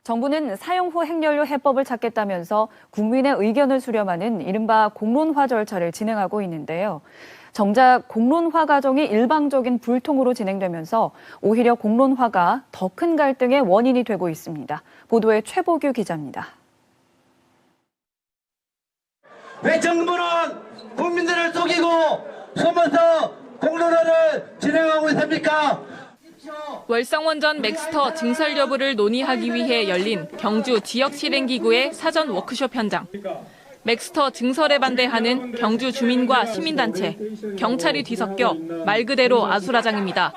정부는 사용 후 핵연료 해법을 찾겠다면서 국민의 의견을 수렴하는 이른바 공론화 절차를 진행하고 있는데요. 정작 공론화 과정이 일방적인 불통으로 진행되면서 오히려 공론화가 더 큰 갈등의 원인이 되고 있습니다. 보도에 최보규 기자입니다. 왜 정부는 국민들을 속이고 숨어서 공론화를 진행하고 있습니까? 월성원전 맥스터 증설 여부를 논의하기 위해 열린 경주 지역실행기구의 사전 워크숍 현장. 맥스터 증설에 반대하는 경주 주민과 시민단체, 경찰이 뒤섞여 말 그대로 아수라장입니다.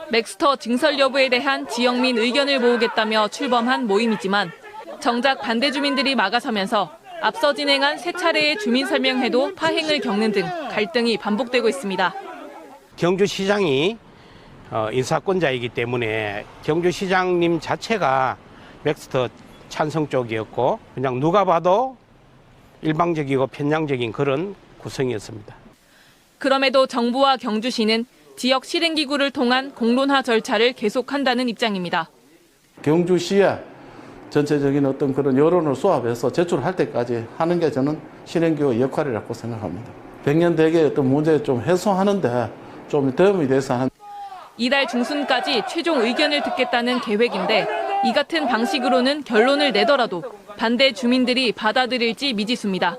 맥스터 증설 여부에 대한 지역민 의견을 모으겠다며 출범한 모임이지만 정작 반대 주민들이 막아서면서 앞서 진행한 세 차례의 주민 설명회도 파행을 겪는 등 갈등이 반복되고 있습니다. 경주시장이 인사권자이기 때문에 경주시장님 자체가 맥스터 찬성 쪽이었고 그냥 누가 봐도 일방적이고 편향적인 그런 구성이었습니다. 그럼에도 정부와 경주시는 지역 실행기구를 통한 공론화 절차를 계속한다는 입장입니다. 경주시에 전체적인 어떤 그런 여론을 수합해서 제출할 때까지 하는 게 저는 실행기구의 역할이라고 생각합니다. 백년대계의 어떤 문제 좀 해소하는데 좀 도움이 돼서 하는. 이달 중순까지 최종 의견을 듣겠다는 계획인데 이 같은 방식으로는 결론을 내더라도 반대 주민들이 받아들일지 미지수입니다.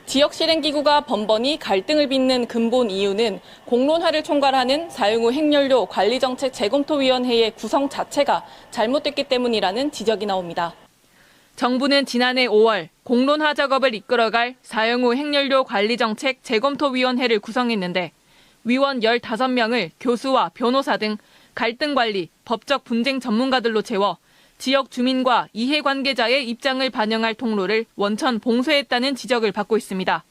지역 실행기구가 번번이 갈등을 빚는 근본 이유는 공론화를 총괄하는 사용 후 핵연료 관리정책 재검토위원회의 구성 자체가 잘못됐기 때문이라는 지적이 나옵니다. 정부는 지난해 5월 공론화 작업을 이끌어갈 사용 후 핵연료 관리정책 재검토위원회를 구성했는데 위원 15명을 교수와 변호사 등 갈등 관리, 법적 분쟁 전문가들로 채워 지역 주민과 이해관계자의 입장을 반영할 통로를 원천 봉쇄했다는 지적을 받고 있습니다.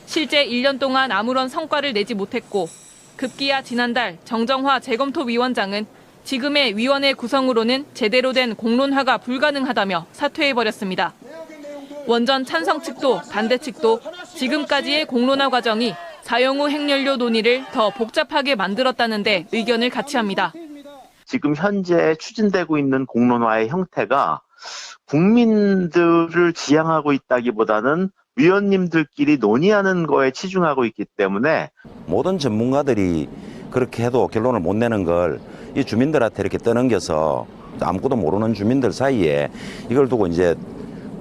실제 1년 동안 아무런 성과를 내지 못했고 급기야 지난달 정정화 재검토위원장은 지금의 위원회 구성으로는 제대로 된 공론화가 불가능하다며 사퇴해버렸습니다. 원전 찬성 측도 반대 측도 지금까지의 공론화 과정이 사용 후 핵연료 논의를 더 복잡하게 만들었다는데 의견을 같이 합니다. 지금 현재 추진되고 있는 공론화의 형태가 국민들을 지향하고 있다기보다는 위원님들끼리 논의하는 거에 치중하고 있기 때문에 모든 전문가들이 그렇게 해도 결론을 못 내는 걸 이 주민들한테 이렇게 떠넘겨서 아무것도 모르는 주민들 사이에 이걸 두고 이제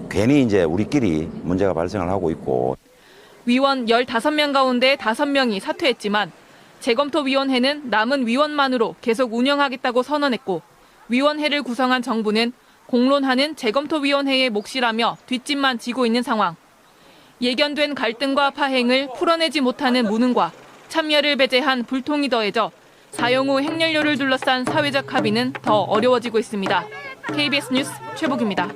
괜히 이제 우리끼리 문제가 발생을 하고 있고. 위원 15명 가운데 5명이 사퇴했지만 재검토위원회는 남은 위원만으로 계속 운영하겠다고 선언했고 위원회를 구성한 정부는 공론화는 재검토위원회의 몫이라며 뒷짐만 지고 있는 상황. 예견된 갈등과 파행을 풀어내지 못하는 무능과 참여를 배제한 불통이 더해져 사용 후 핵연료를 둘러싼 사회적 합의는 더 어려워지고 있습니다. KBS 뉴스 최복입니다.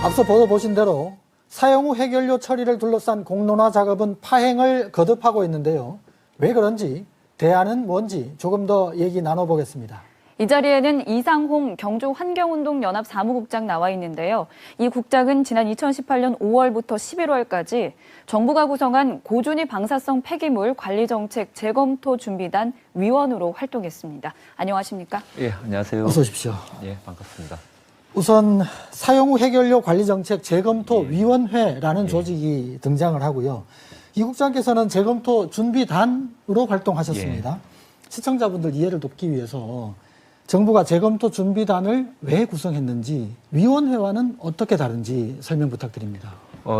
앞서 보도 보신 대로 사용 후 핵연료 처리를 둘러싼 공론화 작업은 파행을 거듭하고 있는데요. 왜 그런지, 대안은 뭔지 조금 더 얘기 나눠보겠습니다. 이 자리에는 이상홍 경주환경운동연합 사무국장 나와 있는데요. 이 국장은 지난 2018년 5월부터 11월까지 정부가 구성한 고준위 방사성 폐기물 관리정책 재검토 준비단 위원으로 활동했습니다. 안녕하십니까? 예, 안녕하세요. 어서 오십시오. 예, 반갑습니다. 우선 사용 후 핵연료 관리정책 재검토위원회라는 조직이 등장을 하고요. 이 국장께서는 재검토 준비단으로 활동하셨습니다. 시청자분들 이해를 돕기 위해서 정부가 재검토 준비단을 왜 구성했는지, 위원회와는 어떻게 다른지 설명 부탁드립니다.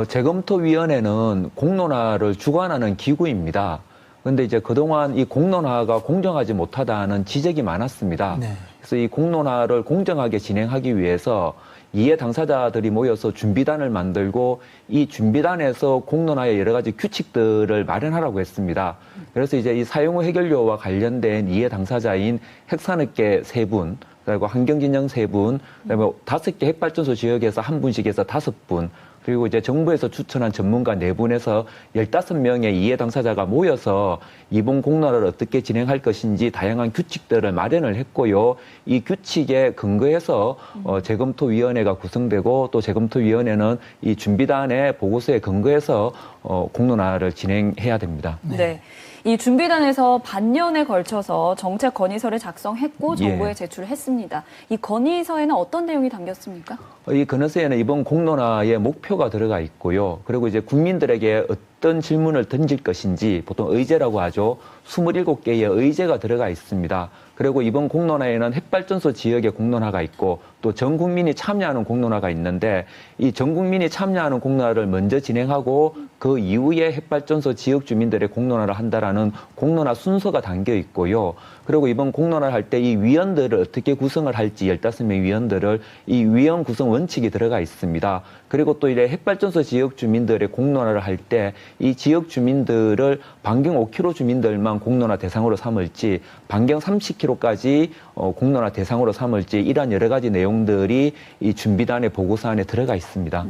재검토위원회는 공론화를 주관하는 기구입니다. 그런데 이제 그동안 이 공론화가 공정하지 못하다는 지적이 많았습니다. 네. 그래서 이 공론화를 공정하게 진행하기 위해서 이해 당사자들이 모여서 준비단을 만들고 이 준비단에서 공론화의 여러 가지 규칙들을 마련하라고 했습니다. 그래서 이제 이 사용 후 핵연료와 관련된 이해 당사자인 핵산업계 3분, 그리고 환경진영 3분, 그다음에 5개 핵발전소 지역에서 1분씩 해서 5분, 그리고 이제 정부에서 추천한 전문가 4분에서 15명의 이해 당사자가 모여서 이번 공론화를 어떻게 진행할 것인지 다양한 규칙들을 마련을 했고요. 이 규칙에 근거해서 재검토위원회가 구성되고 또 재검토위원회는 이 준비단의 보고서에 근거해서 공론화를 진행해야 됩니다. 네. 이 준비단에서 반년에 걸쳐서 정책 건의서를 작성했고 정부에 예. 제출했습니다. 이 건의서에는 어떤 내용이 담겼습니까? 이 건의서에는 이번 공론화의 목표가 들어가 있고요. 그리고 이제 국민들에게 어떤 질문을 던질 것인지 보통 의제라고 하죠. 27개의 의제가 들어가 있습니다. 그리고 이번 공론화에는 핵발전소 지역의 공론화가 있고 또 전 국민이 참여하는 공론화가 있는데 이 전 국민이 참여하는 공론화를 먼저 진행하고 그 이후에 핵발전소 지역 주민들의 공론화를 한다라는 공론화 순서가 담겨 있고요. 그리고 이번 공론화를 할 때 이 위원들을 어떻게 구성을 할지 15명 위원들을 이 위원 구성 원칙이 들어가 있습니다. 그리고 또 이제 핵발전소 지역 주민들의 공론화를 할 때 이 지역 주민들을 반경 5km 주민들만 공론화 대상으로 삼을지 반경 30km까지 공론화 대상으로 삼을지 이러한 여러 가지 내용들이 이 준비단의 보고서 안에 들어가 있습니다.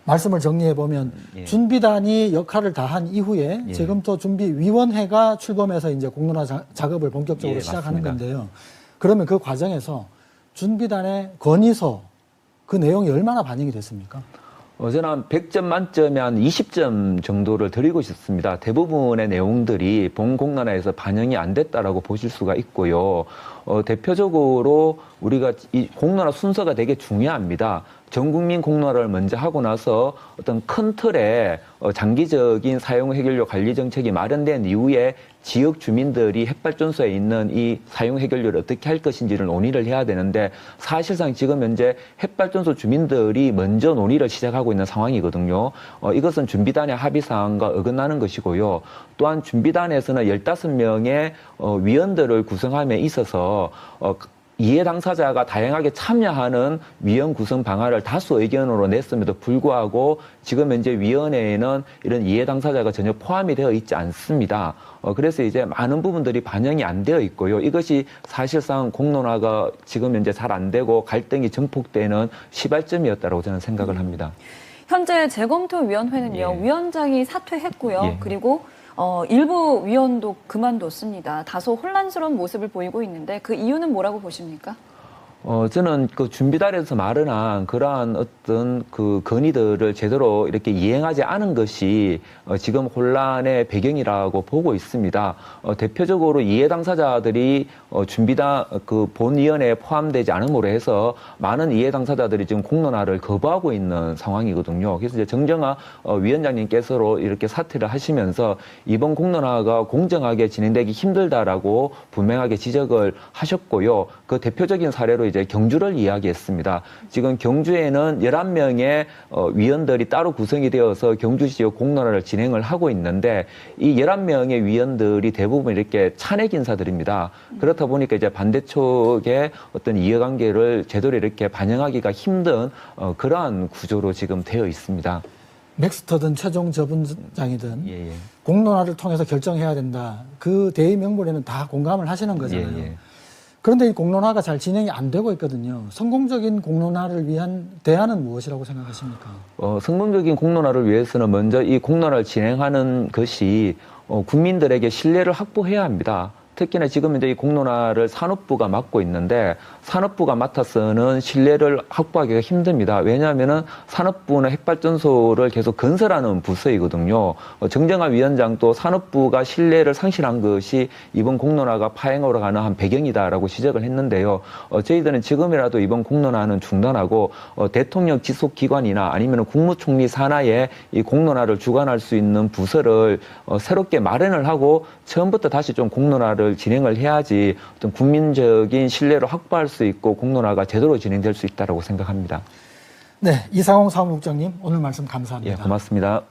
말씀을 정리해 보면 예. 준비단이 역할을 다한 이후에 예. 재검토 준비위원회가 출범해서 이제 공론화 작업을 본격적으로 예, 시작하는 맞습니다. 건데요. 그러면 그 과정에서 준비단의 건의서 그 내용이 얼마나 반영이 됐습니까? 저는 한 100점 만점에 한 20점 정도를 드리고 싶습니다. 대부분의 내용들이 본 공론화에서 반영이 안 됐다라고 보실 수가 있고요. 대표적으로 우리가 이 공론화 순서가 되게 중요합니다. 전 국민 공론화를 먼저 하고 나서 어떤 큰 틀의 장기적인 사용 해결료 관리 정책이 마련된 이후에 지역 주민들이 핵발전소에 있는 이 사용 해결료를 어떻게 할 것인지를 논의를 해야 되는데 사실상 지금 현재 핵발전소 주민들이 먼저 논의를 시작하고 있는 상황이거든요. 이것은 준비단의 합의 사항과 어긋나는 것이고요. 또한 준비단에서는 15명의 위원들을 구성함에 있어서 이해 당사자가 다양하게 참여하는 위원 구성 방안을 다수 의견으로 냈음에도 불구하고 지금 현재 위원회에는 이런 이해 당사자가 전혀 포함이 되어 있지 않습니다. 그래서 이제 많은 부분들이 반영이 안 되어 있고요. 이것이 사실상 공론화가 지금 현재 잘 안 되고 갈등이 증폭되는 시발점이었다고 저는 생각을 합니다. 현재 재검토위원회는요. 예. 위원장이 사퇴했고요. 예. 그리고 일부 위원도 그만뒀습니다. 다소 혼란스러운 모습을 보이고 있는데 그 이유는 뭐라고 보십니까? 저는 그 준비단에서 마련한 그러한 어떤 그 건의들을 제대로 이렇게 이행하지 않은 것이 지금 혼란의 배경이라고 보고 있습니다. 대표적으로 이해 당사자들이 준비단 그 본위원회에 포함되지 않음으로 해서 많은 이해 당사자들이 지금 공론화를 거부하고 있는 상황이거든요. 그래서 이제 정정화 위원장님께서로 이렇게 사퇴를 하시면서 이번 공론화가 공정하게 진행되기 힘들다라고 분명하게 지적을 하셨고요. 그 대표적인 사례로 이제 경주를 이야기했습니다. 지금 경주에는 11명의 위원들이 따로 구성이 되어서 경주 지역 공론화를 진행을 하고 있는데 이 11명의 위원들이 대부분 이렇게 찬핵 인사들입니다. 그렇다 보니까 이제 반대쪽의 어떤 이해관계를 제대로 이렇게 반영하기가 힘든 그러한 구조로 지금 되어 있습니다. 넥스터든 최종 처분장이든 예, 예. 공론화를 통해서 결정해야 된다. 그 대의 명분에는 다 공감을 하시는 거잖아요. 예, 예. 그런데 이 공론화가 잘 진행이 안 되고 있거든요. 성공적인 공론화를 위한 대안은 무엇이라고 생각하십니까? 성공적인 공론화를 위해서는 먼저 이 공론화를 진행하는 것이 국민들에게 신뢰를 확보해야 합니다. 특히나 지금 이제 이 공론화를 산업부가 맡고 있는데 산업부가 맡아서는 신뢰를 확보하기가 힘듭니다. 왜냐하면은 산업부는 핵발전소를 계속 건설하는 부서이거든요. 정정화 위원장도 산업부가 신뢰를 상실한 것이 이번 공론화가 파행으로 가는 한 배경이다라고 지적을 했는데요. 저희들은 지금이라도 이번 공론화는 중단하고 대통령 지속 기관이나 아니면 국무총리 산하에 이 공론화를 주관할 수 있는 부서를 새롭게 마련을 하고 처음부터 다시 좀 공론화를 진행을 해야지 어떤 국민적인 신뢰를 확보할 수 있고 공론화가 제대로 진행될 수 있다고 생각합니다. 네, 이상홍 사무국장님 오늘 말씀 감사합니다. 예, 고맙습니다.